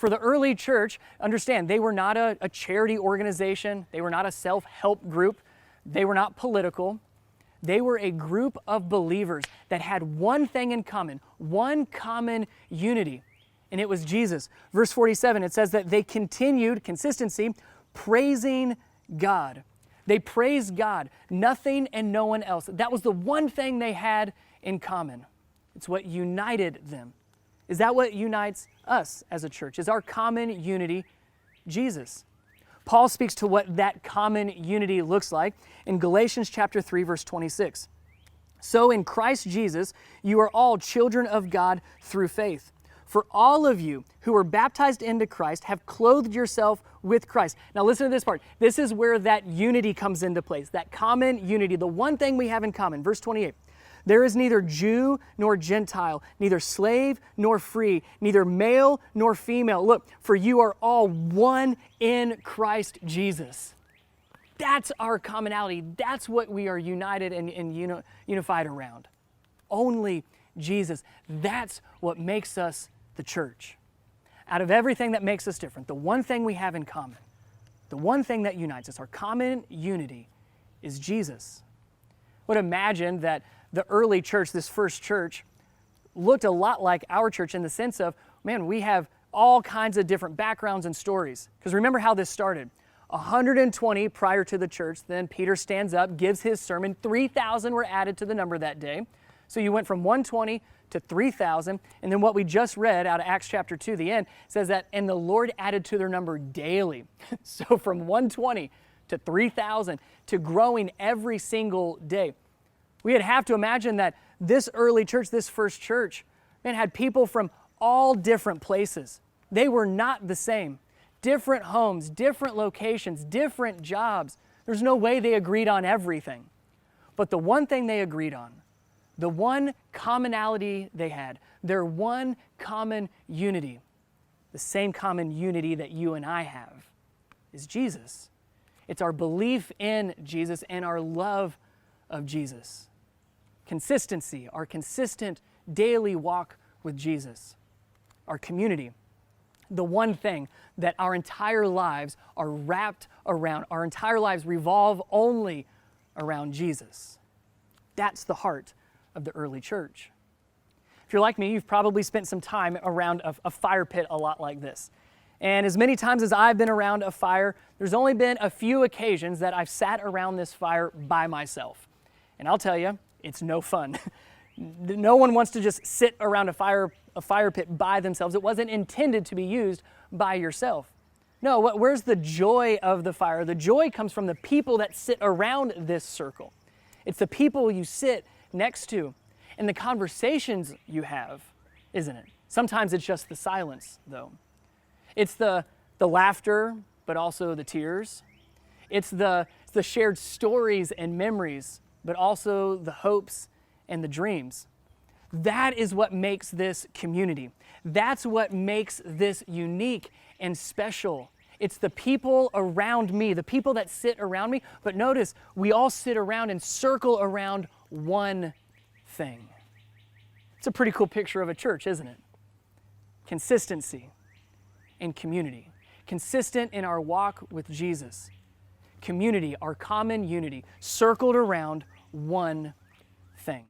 For the early church, understand, they were not a charity organization. They were not a self-help group. They were not political. They were a group of believers that had one thing in common, one common unity, and it was Jesus. Verse 47, it says that they continued, consistency, praising God. They praised God, nothing and no one else. That was the one thing they had in common. It's what united them. Is that what unites us as a church? Is our common unity Jesus? Paul speaks to what that common unity looks like in Galatians chapter 3, verse 26. So in Christ Jesus, you are all children of God through faith. For all of you who were baptized into Christ have clothed yourself with Christ. Now listen to this part. This is where that unity comes into place, that common unity, the one thing we have in common. Verse 28. There is neither Jew nor Gentile, neither slave nor free, neither male nor female. Look, for you are all one in Christ Jesus. That's our commonality. That's what we are united and unified around. Only Jesus. That's what makes us the church. Out of everything that makes us different, the one thing we have in common, the one thing that unites us, our common unity, is Jesus. I would imagine that the early church, this first church, looked a lot like our church in the sense of, man, we have all kinds of different backgrounds and stories. Because remember how this started. 120 prior to the church, then Peter stands up, gives his sermon. 3,000 were added to the number that day. So you went from 120 to 3,000. And then what we just read out of Acts chapter 2, the end, says that, and the Lord added to their number daily. So from 120 to 3,000 to growing every single day. We'd have to imagine that this early church, this first church, man, had people from all different places. They were not the same. Different homes, different locations, different jobs. There's no way they agreed on everything. But the one thing they agreed on, the one commonality they had, their one common unity, the same common unity that you and I have, is Jesus. It's our belief in Jesus and our love of Jesus. Consistency, our consistent daily walk with Jesus. Our community, the one thing that our entire lives are wrapped around. Our entire lives revolve only around Jesus. That's the heart of the early church. If you're like me, you've probably spent some time around a fire pit a lot like this. And as many times as I've been around a fire, there's only been a few occasions that I've sat around this fire by myself. And I'll tell you, it's no fun. No one wants to just sit around a fire pit by themselves. It wasn't intended to be used by yourself. No, where's the joy of the fire? The joy comes from the people that sit around this circle. It's the people you sit next to and the conversations you have, isn't it? Sometimes it's just the silence, though. It's the laughter, but also the tears. It's the shared stories and memories, but also the hopes and the dreams. That is what makes this community. That's what makes this unique and special. It's the people around me, the people that sit around me. But notice, we all sit around and circle around one thing. It's a pretty cool picture of a church, isn't it? Consistency and community. Consistent in our walk with Jesus. Community, our common unity, circled around one thing.